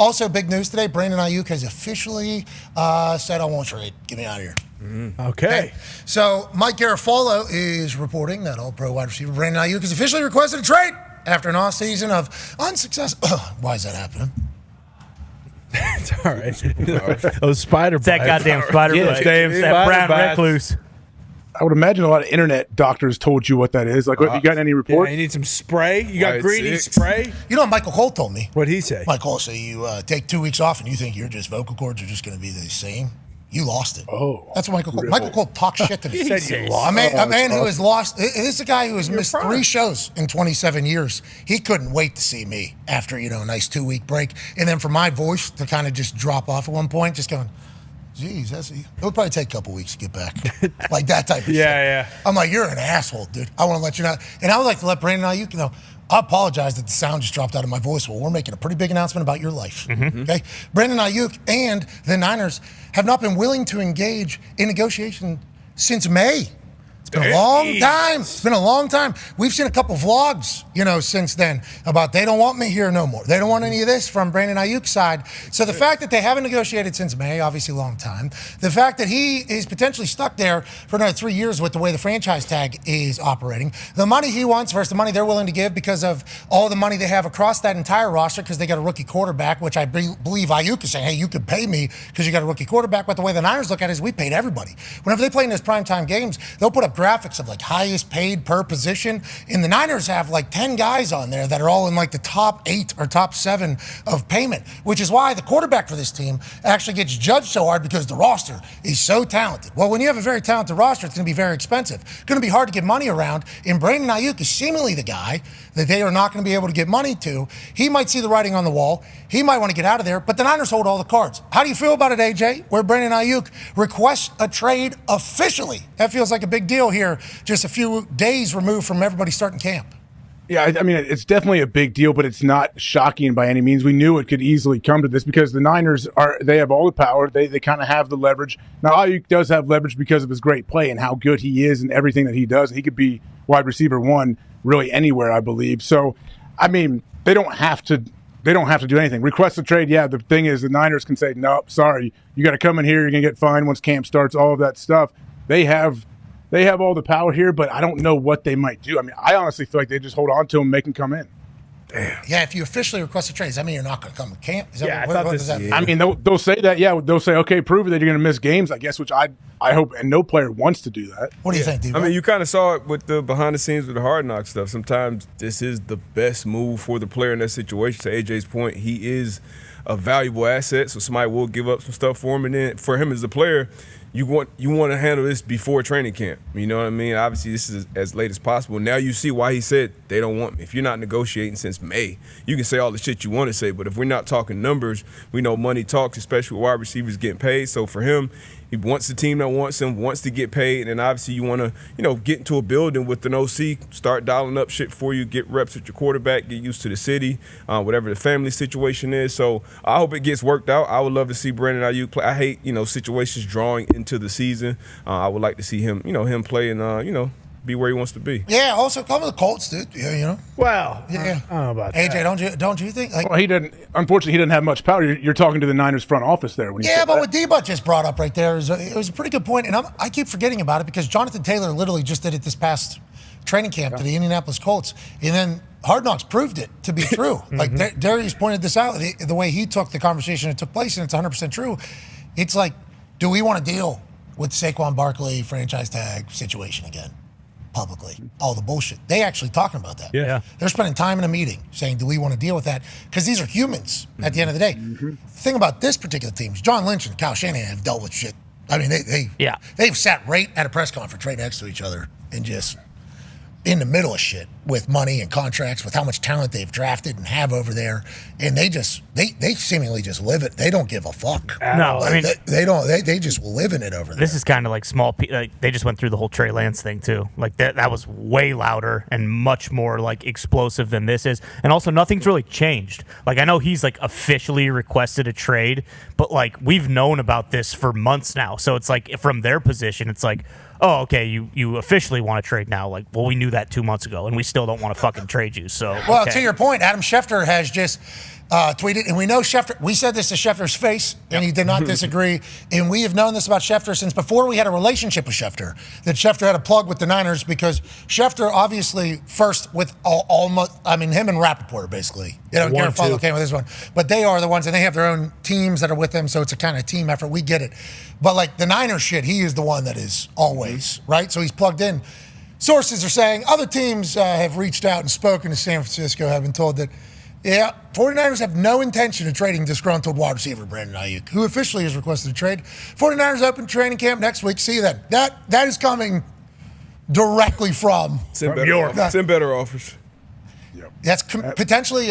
Also, big news today, Brandon Aiyuk has officially said, I won't trade. Get me out of here. Okay. So Mike Garafolo is reporting that All-Pro wide receiver Brandon Aiyuk has officially requested a trade after an offseason of unsuccessful. Why is that happening? It's all right. Those spider bites. That goddamn spider bite. That brown recluse. I would imagine a lot of internet doctors told you what that is. Like, you got any reports? You need some spray? You got greedy spray? You know what Michael Cole told me? What'd he say? Michael Cole said you take 2 weeks off and you think your vocal cords are just going to be the same. You lost it. Oh. That's what Michael Cole. Michael Cole talks shit to me. He said you lost. A man who has lost. This is a guy who has missed 3 shows in 27 years. He couldn't wait to see me after, a nice 2-week break. And then for my voice to kind of just drop off at one point, just going, geez, it would probably take a couple weeks to get back. Like that type of shit. Yeah. I'm like, you're an asshole, dude. I want to let you know. And I would like to let Brandon Aiyuk know, I apologize that the sound just dropped out of my voice. Well, we're making a pretty big announcement about your life. Okay? Brandon Aiyuk and the Niners have not been willing to engage in negotiation since May. It's been a long time. It's been a long time. We've seen a couple vlogs, since then about they don't want me here no more. They don't want any of this from Brandon Aiyuk's side. So the fact that they haven't negotiated since May, obviously a long time. The fact that he is potentially stuck there for another 3 years with the way the franchise tag is operating. The money he wants versus the money they're willing to give because of all the money they have across that entire roster because they got a rookie quarterback, which I believe Aiyuk is saying, hey, you could pay me because you got a rookie quarterback. But the way the Niners look at it is we paid everybody. Whenever they play in those primetime games, they'll put up graphics of like highest paid per position. And the Niners have like 10 guys on there that are all in like the top 8 or top 7 of payment, which is why the quarterback for this team actually gets judged so hard because the roster is so talented. Well, when you have a very talented roster, it's going to be very expensive. It's going to be hard to get money around. And Brandon Aiyuk is seemingly the guy that they are not going to be able to get money to. He might see the writing on the wall. He might want to get out of there, but the Niners hold all the cards. How do you feel about it, AJ, where Brandon Aiyuk requests a trade officially? That feels like a big deal here, just a few days removed from everybody starting camp. Yeah, I mean, it's definitely a big deal, but it's not shocking by any means. We knew it could easily come to this because the Niners they have all the power. They kind of have the leverage. Now, Aiyuk does have leverage because of his great play and how good he is and everything that he does. He could be wide receiver 1 really anywhere, I believe. So, I mean, they don't have to do anything. Request a trade, yeah. The thing is the Niners can say, nope, sorry, you got to come in here. You're going to get fined once camp starts, all of that stuff. They have all the power here, but I don't know what they might do. I mean, I honestly feel like they just hold on to him and make him come in. Damn. Yeah, if you officially request a trade, does that mean you're not going to come to camp? Is that Yeah, what I thought does that mean? I mean, they'll say that, yeah. They'll say, okay, prove it that you're going to miss games, I guess, which I hope, and no player wants to do that. What do you think, D-Boy? I mean, you kind of saw it with the behind the scenes with the hard knock stuff. Sometimes this is the best move for the player in that situation. To AJ's point, he is a valuable asset, so somebody will give up some stuff for him. And then for him as a player, you want to handle this before training camp. You know what I mean? Obviously, this is as late as possible. Now you see why he said they don't want me. If you're not negotiating since May, you can say all the shit you want to say, but if we're not talking numbers, we know money talks, especially with wide receivers getting paid. So for him, he wants the team that wants him, wants to get paid, and obviously you want to, get into a building with an OC, start dialing up shit for you, get reps with your quarterback, get used to the city, whatever the family situation is. So I hope it gets worked out. I would love to see Brandon Aiyuk play. I hate, situations drawing into the season. I would like to see him, him play and, be where he wants to be. Yeah, also come to the Colts, dude. Yeah, Well, Yeah. I don't know about AJ, that. don't you think? Like, Well, unfortunately, he doesn't have much power. You're talking to the Niners front office there. When you yeah, say but that. what D-Butt just brought up right there it was a pretty good point, and I keep forgetting about it because Jonathan Taylor literally just did it this past training camp to the Indianapolis Colts, and then Hard Knocks proved it to be true. Like Darius pointed this out, the way he took the conversation that took place, and it's 100% true. It's like, do we want to deal with Saquon Barkley franchise tag situation again? Publicly, all the bullshit. They actually talking about that. Yeah. They're spending time in a meeting saying, do we want to deal with that? Because these are humans at the end of the day. The thing about this particular team is John Lynch and Kyle Shanahan have dealt with shit. I mean, they've sat right at a press conference right next to each other and just in the middle of shit with money and contracts, with how much talent they've drafted and have over there, and they seemingly just live it. They don't give a fuck. No, Like, I mean they just live in it over there. this is kind of like like they just went through the whole Trey Lance thing too. Like that was way louder and much more like explosive than this is. And also nothing's really changed. Like I know he's like officially requested a trade, but like we've known about this for months now. So it's like from their position, it's like, oh, okay, you officially want to trade now. Like, well, we knew that 2 months ago, and we still don't want to fucking trade you. So, Well, okay. to your point, Adam Schefter has just tweeted, and we know Schefter, we said this to Schefter's face, and he did not disagree. And we have known this about Schefter since before we had a relationship with Schefter, that Schefter had a plug with the Niners because Schefter obviously first with almost, I mean, him and Rappaport basically. Garrett Follow came with this one. But they are the ones, and they have their own teams that are with them, so it's a kind of team effort. We get it. But like the Niners shit, he is the one that is always, right? So he's plugged in. Sources are saying other teams have reached out and spoken to San Francisco, have been told that, 49ers have no intention of trading disgruntled wide receiver Brandon Aiyuk, who officially has requested a trade. 49ers open training camp next week. See you then. That is coming directly from York. Send better offers. That's potentially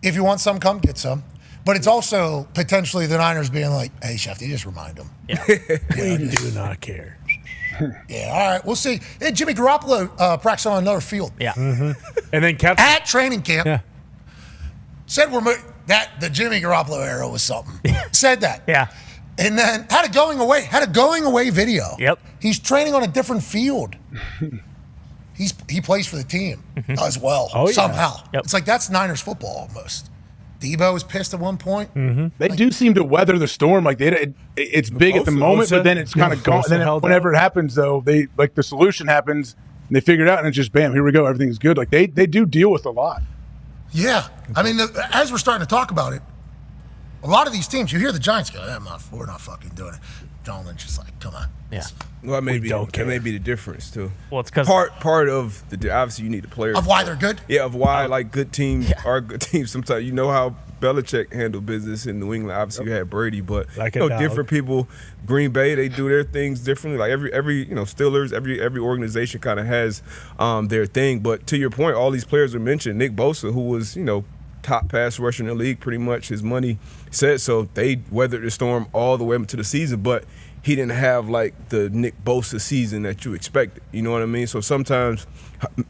if you want some, come get some. But it's also potentially the Niners being like, hey, Shefty, just remind them. Yeah. We do not care. Yeah, all right, we'll see. Hey, Jimmy Garoppolo practiced on another field. Yeah. And then at training camp. Yeah. Said the Jimmy Garoppolo era was something. Said that. Yeah. And then had a going away video. Yep. He's training on a different field. He plays for the team as well. Oh, yeah. Somehow. Yep. It's like that's Niners football almost. Debo was pissed at one point. They do seem to weather the storm. Like it's big at the moment, but then it's kind of gone. Then whenever it happens, though, they like the solution happens and they figure it out, and it's just bam, here we go, everything's good. Like they do deal with a lot. Yeah, I mean, as we're starting to talk about it, a lot of these teams, you hear the Giants go, we're not fucking doing it. John Lynch is like, come on. Yeah. Well, that may be the difference too. Well, it's because part of the obviously you need the players Of why they're good? Yeah, of why like good teams are good teams. Sometimes you know how Belichick handled business in New England. Obviously, you had Brady, but like different people. Green Bay, they do their things differently. Like every Steelers, every organization kind of has their thing. But to your point, all these players are mentioned. Nick Bosa, who was top pass rusher in the league, pretty much his money said so. They weathered the storm all the way into the season, but he didn't have like the Nick Bosa season that you expected. You know what I mean? So sometimes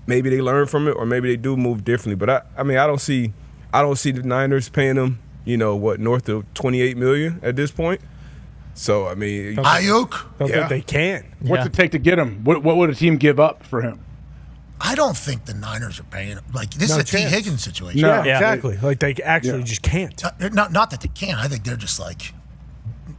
maybe they learn from it, or maybe they do move differently. But I don't see the Niners paying them, north of $28 million at this point. So I mean, Aiyuk. Don't think they can. What's it take to get him? What would a team give up for him? I don't think the Niners are paying him. Like this is a T. Higgins situation. No, exactly. Like they actually just can't. Not that they can't. I think they're just like,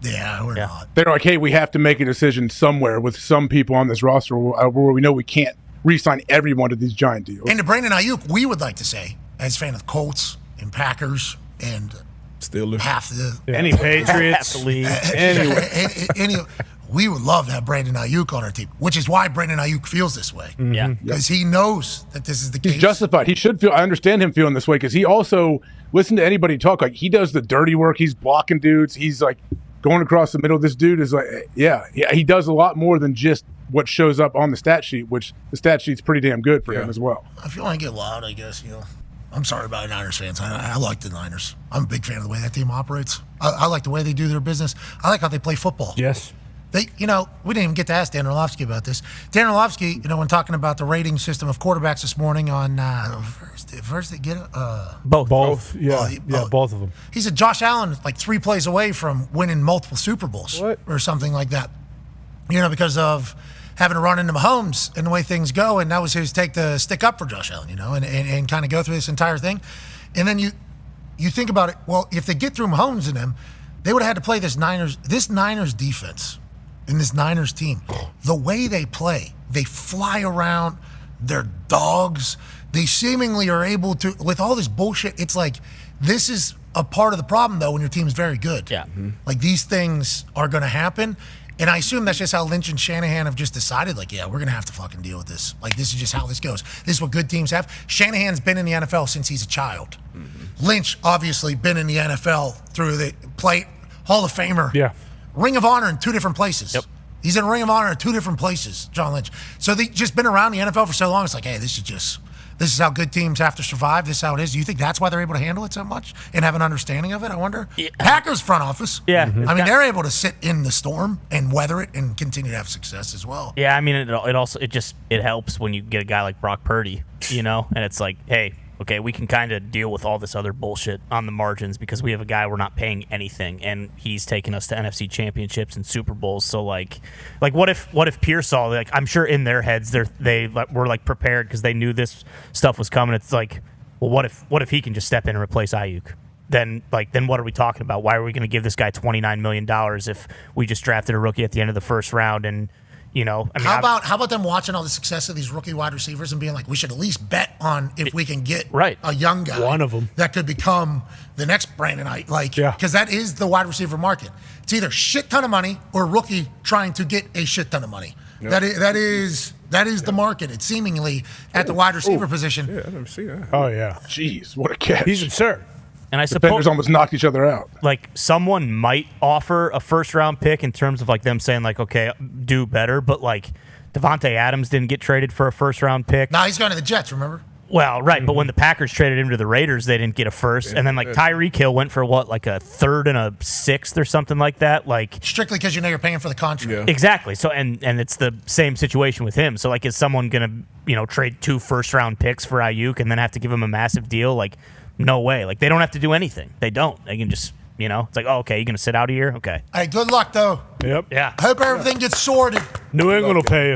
we're not. They're like, hey, we have to make a decision somewhere with some people on this roster where we know we can't re-sign everyone to these giant deals. And to Brandon Aiyuk, we would like to say, as a fan of the Colts and Packers and Steelers, half the Any Patriots, half the league. We would love to have Brandon Aiyuk on our team, which is why Brandon Aiyuk feels this way. Yeah. Because he knows that this is the case. He's justified. He should feel. I understand him feeling this way because he also listen to anybody talk. Like he does the dirty work. He's blocking dudes. He's like going across the middle. This dude is like, yeah. He does a lot more than just what shows up on the stat sheet, which the stat sheet's pretty damn good for him as well. If you want to get loud, I guess I'm sorry about Niners fans. I like the Niners. I'm a big fan of the way that team operates. I like the way they do their business. I like how they play football. yes. We didn't even get to ask Dan Orlovsky about this. Dan Orlovsky, when talking about the rating system of quarterbacks this morning on first they get Both. Yeah, both of them. he said Josh Allen like 3 plays away from winning multiple Super Bowls or something like that. Because of having to run into Mahomes and the way things go, and that was his take to stick up for Josh Allen, and kind of go through this entire thing. And then you think about it, well, if they get through Mahomes and them, they would have had to play this Niners defense. And this Niners team, the way they play, they fly around, they're dogs. They seemingly are able to, with all this bullshit, it's like, this is a part of the problem, though, when your team's very good. Yeah. Mm-hmm. Like, these things are going to happen. And I assume that's just how Lynch and Shanahan have just decided, like, we're going to have to fucking deal with this. Like, this is just how this goes. This is what good teams have. Shanahan's been in the NFL since he's a child. Mm-hmm. Lynch, obviously, been in the NFL through the Hall of Famer. Yeah. Ring of Honor in 2 different places. Yep. He's in Ring of Honor in 2 different places, John Lynch. So they've just been around the NFL for so long. It's like, hey, this is how good teams have to survive. This is how it is. Do you think that's why they're able to handle it so much and have an understanding of it, I wonder? Yeah. Packers front office. Yeah. Mm-hmm. I mean, they're able to sit in the storm and weather it and continue to have success as well. Yeah, I mean, it helps when you get a guy like Brock Purdy, and it's like, hey, okay, we can kind of deal with all this other bullshit on the margins because we have a guy we're not paying anything, and he's taken us to NFC championships and Super Bowls. So like what if Pearsall, like, I'm sure in their heads they were like prepared because they knew this stuff was coming. It's like, well, what if he can just step in and replace Aiyuk? Then what are we talking about? Why are we going to give this guy $29 million if we just drafted a rookie at the end of the first round? And how about them watching all the success of these rookie wide receivers and being like, we should at least bet on if we can get a young guy, one of them that could become the next Brandon Aiyuk, because that is the wide receiver market. It's either shit ton of money or a rookie trying to get a shit ton of money. Yep. That is the market. It's seemingly at the wide receiver position. Yeah, I never see that. Oh yeah, jeez, what a catch! He's absurd. And I suppose defenders almost knocked each other out. Like someone might offer a first-round pick in terms of like them saying like, okay, do better, but like Devontae Adams didn't get traded for a first-round pick. No, he's going to the Jets. Remember? Well, right, but when the Packers traded him to the Raiders, they didn't get a first, and then like Tyreek Hill went for what, like a third and a sixth or something like that, like strictly because you're paying for the contract. Yeah. Exactly. So and it's the same situation with him. So like, is someone gonna trade 2 first-round picks for Aiyuk and then have to give him a massive deal? Like, no way. Like, they don't have to do anything. They don't. They can just it's like, oh, okay, you're gonna sit out a year, okay. Hey, good luck though. Yep. Yeah. I hope everything gets sorted. New England will pay you.